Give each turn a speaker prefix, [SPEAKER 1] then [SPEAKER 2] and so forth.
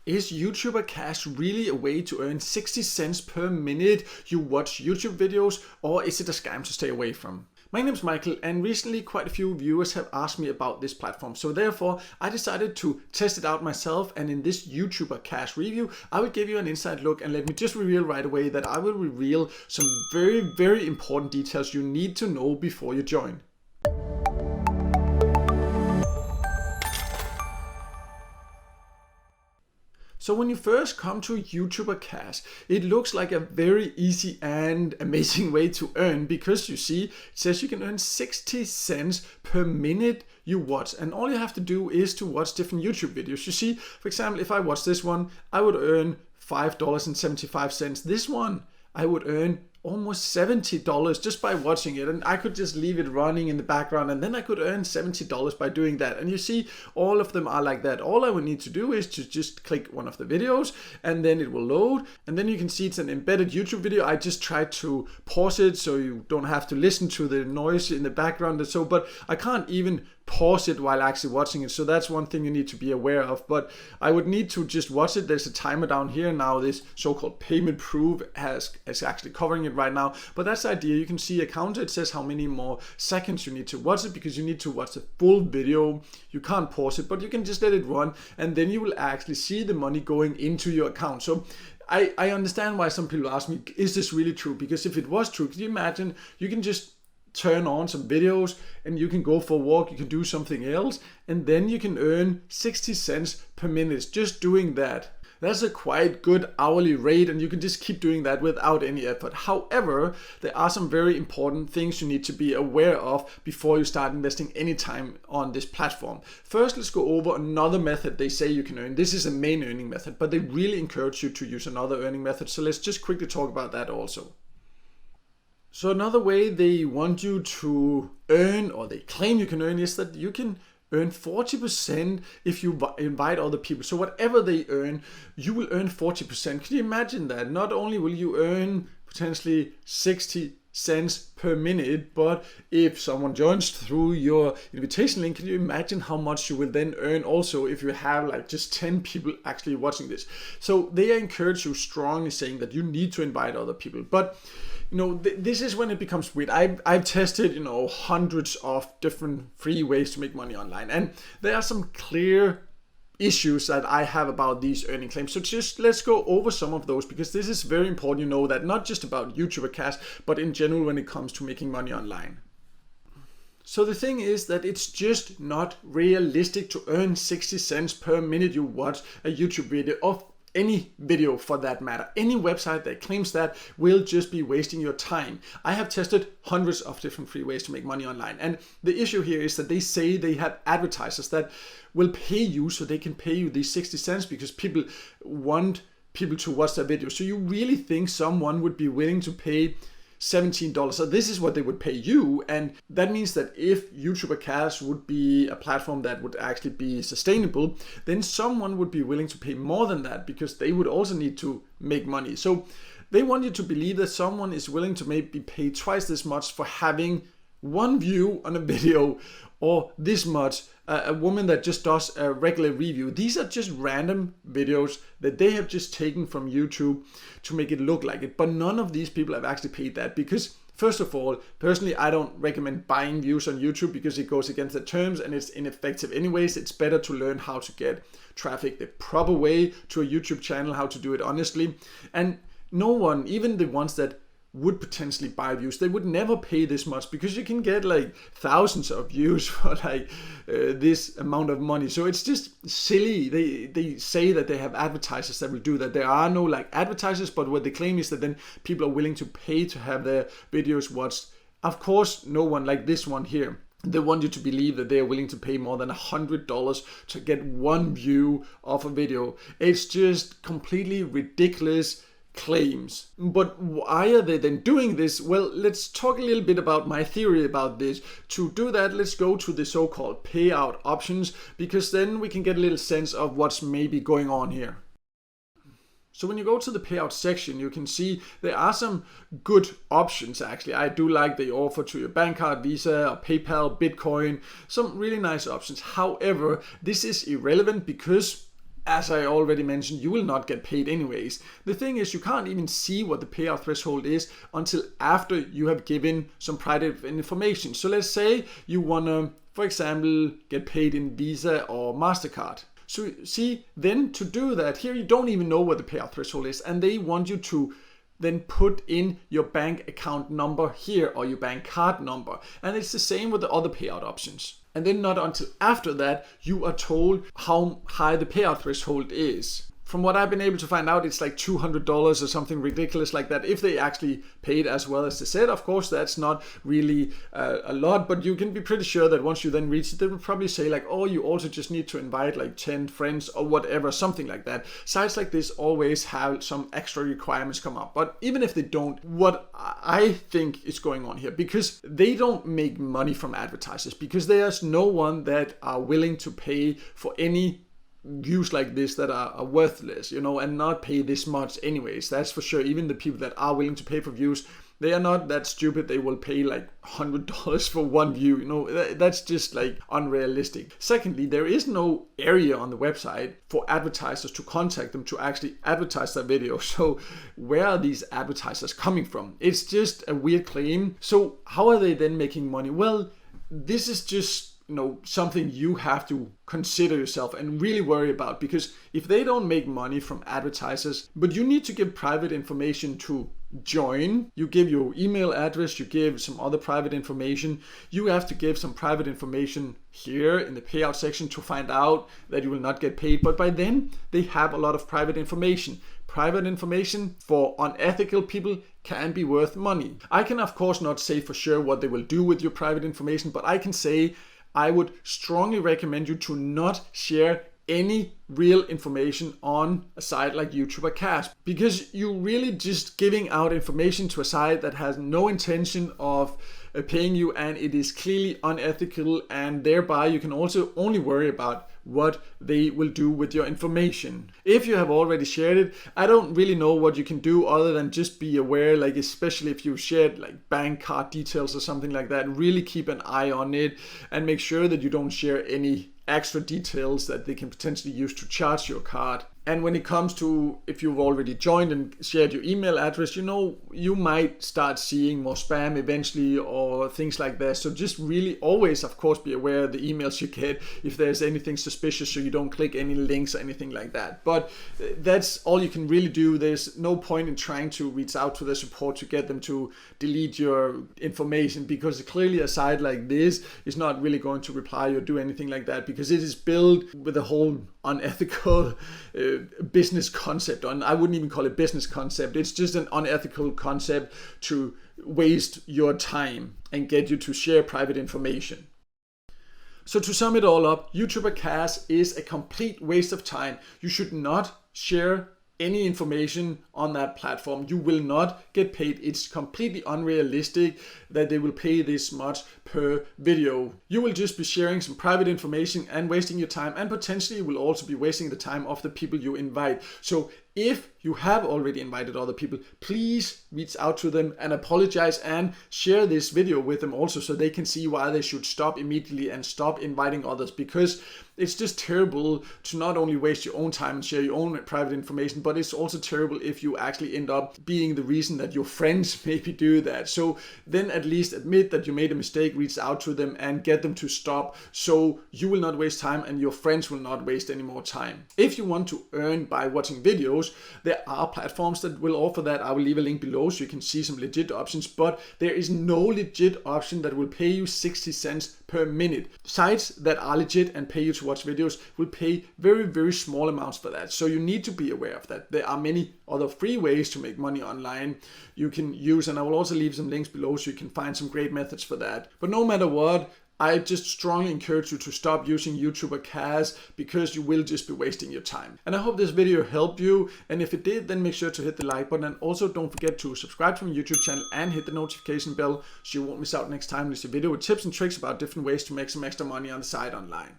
[SPEAKER 1] Is YouTuber Cash really a way to earn 60 cents per minute you watch YouTube videos, or is it a scam to stay away from? My name is Michael, and recently quite a few viewers have asked me about this platform, so therefore I decided to test it out myself, and in this YouTuber Cash review I will give you an inside look, and let me just reveal right away that I will reveal some very important details you need to know before you join. So when you first come to YouTuber Cash, it looks like a very easy and amazing way to earn, because you see, it says you can earn 60 cents per minute you watch, and all you have to do is to watch different YouTube videos. You see, for example, if I watch this one, I would earn $5.75. This one, I would earn almost $70 just by watching it, and I could just leave it running in the background, and then I could earn $70 by doing that. And you see, all of them are like that. All I would need to do is to just click one of the videos, and then it will load, and then you can see it's an embedded YouTube video. I just tried to pause it so you don't have to listen to the noise in the background, and so, but I can't even pause it while actually watching it, so that's one thing you need to be aware of. But I would need to just watch it. There's a timer down here now. This so-called payment proof is actually covering it right now, but that's the idea. You can see a counter. It says how many more seconds you need to watch it, because you need to watch the full video. You can't pause it, but you can just let it run, and then you will actually see the money going into your account. So I understand why some people ask me, is this really true? Because if it was true, can you imagine, you can just turn on some videos and you can go for a walk, you can do something else, and then you can earn 60 cents per minute just doing that. That's a quite good hourly rate, and you can just keep doing that without any effort. However, there are some very important things you need to be aware of before you start investing any time on this platform. First, let's go over another method they say you can earn. This is a main earning method, but they really encourage you to use another earning method. So let's just quickly talk about that also. So another way they want you to earn, or they claim you can earn, is that you can earn 40% if you invite other people. So whatever they earn, you will earn 40%. Can you imagine that? Not only will you earn potentially 60 cents per minute, but if someone joins through your invitation link, can you imagine how much you will then earn also if you have like just 10 people actually watching this? So they encourage you strongly, saying that you need to invite other people. But you know, this is when it becomes weird. I've tested, you know, hundreds of different free ways to make money online, and there are some clear issues that I have about these earning claims. So just let's go over some of those, because this is very important. You know that not just about YouTuber Cash, but in general when it comes to making money online. So the thing is that it's just not realistic to earn 60 cents per minute you watch a YouTube video, of any video for that matter. Any website that claims that will just be wasting your time. I have tested hundreds of different free ways to make money online, and the issue here is that they say they have advertisers that will pay you, so they can pay you these 60 cents because people want people to watch their videos. So you really think someone would be willing to pay $17? So this is what they would pay you, and that means that if YouTuber Cash would be a platform that would actually be sustainable, then someone would be willing to pay more than that, because they would also need to make money. So they want you to believe that someone is willing to maybe pay twice this much for having one view on a video, or this much a woman that just does a regular review. These are just random videos that they have just taken from YouTube to make it look like it, but none of these people have actually paid that, because first of all, personally, I don't recommend buying views on YouTube, because it goes against the terms and it's ineffective anyways. It's better to learn how to get traffic the proper way to a YouTube channel, how to do it honestly. And no one, even the ones that would potentially buy views, they would never pay this much, because you can get like thousands of views for like this amount of money. So it's just silly. They say that they have advertisers that will do that. There are no like advertisers, but what they claim is that then people are willing to pay to have their videos watched. Of course, no one like this one here. They want you to believe that they are willing to pay more than $100 to get one view of a video. It's just completely ridiculous claims. But why are they then doing this? Well, let's talk a little bit about my theory about this. To do that, let's go to the so-called payout options, because then we can get a little sense of what's maybe going on here. So when you go to the payout section, you can see there are some good options actually. I do like they offer to your bank card, Visa, or PayPal, Bitcoin, some really nice options. However, this is irrelevant, because as I already mentioned, you will not get paid anyways. The thing is, you can't even see what the payout threshold is until after you have given some private information. So let's say you want to, for example, get paid in Visa or MasterCard. So see, then to do that, here you don't even know what the payout threshold is, and they want you to then put in your bank account number here or your bank card number. And it's the same with the other payout options. And then not until after that, you are told how high the payout threshold is. From what I've been able to find out, it's like $200 or something ridiculous like that. If they actually paid as well as they said, of course, that's not really a lot, but you can be pretty sure that once you then reach it, they will probably say like, oh, you also just need to invite like 10 friends or whatever, something like that. Sites like this always have some extra requirements come up. But even if they don't, what I think is going on here, because they don't make money from advertisers, because there's no one that are willing to pay for any views like this that are worthless, and not pay this much anyways. That's for sure. Even the people that are willing to pay for views, they are not that stupid. They will pay like $100 for one view. That's just like unrealistic. Secondly, there is no area on the website for advertisers to contact them to actually advertise their video. So where are these advertisers coming from? It's just a weird claim. So how are they then making money? Well, this is just something you have to consider yourself and really worry about, because if they don't make money from advertisers, but you need to give private information to join, you give your email address, you give some other private information, you have to give some private information here in the payout section to find out that you will not get paid. But by then they have a lot of private information. Private information for unethical people can be worth money. I can of course not say for sure what they will do with your private information, but I can say I would strongly recommend you to not share any real information on a site like YouTuber Cash, because you're really just giving out information to a site that has no intention of paying you, and it is clearly unethical, and thereby you can also only worry about what they will do with your information. If you have already shared it, I don't really know what you can do other than just be aware, like especially if you've shared like bank card details or something like that, really keep an eye on it and make sure that you don't share any extra details that they can potentially use to charge your card. And when it comes to if you've already joined and shared your email address, you might start seeing more spam eventually or things like that. So just really always, of course, be aware of the emails you get if there's anything suspicious, so you don't click any links or anything like that. But that's all you can really do. There's no point in trying to reach out to the support to get them to delete your information, because clearly a site like this is not really going to reply or do anything like that, because it is built with a whole unethical business concept. I wouldn't even call it business concept. It's just an unethical concept to waste your time and get you to share private information. So to sum it all up, YouTuber Cash is a complete waste of time. You should not share any information on that platform. You will not get paid. It's completely unrealistic that they will pay this much per video. You will just be sharing some private information and wasting your time, and potentially you will also be wasting the time of the people you invite. So if you have already invited other people, please reach out to them and apologize, and share this video with them also, so they can see why they should stop immediately and stop inviting others, because it's just terrible to not only waste your own time and share your own private information, but it's also terrible if you actually end up being the reason that your friends maybe do that. So then at least admit that you made a mistake, reach out to them and get them to stop, so you will not waste time and your friends will not waste any more time. If you want to earn by watching videos, there are platforms that will offer that. I will leave a link below so you can see some legit options, but there is no legit option that will pay you 60 cents per minute. Sites that are legit and pay you to watch videos will pay very, very small amounts for that. So you need to be aware of that. There are many other free ways to make money online you can use, and I will also leave some links below so you can find some great methods for that. But no matter what, I just strongly encourage you to stop using YouTuber Cash, because you will just be wasting your time. And I hope this video helped you, and if it did, then make sure to hit the like button, and also don't forget to subscribe to my YouTube channel and hit the notification bell so you won't miss out next time there's a video with tips and tricks about different ways to make some extra money on the side online.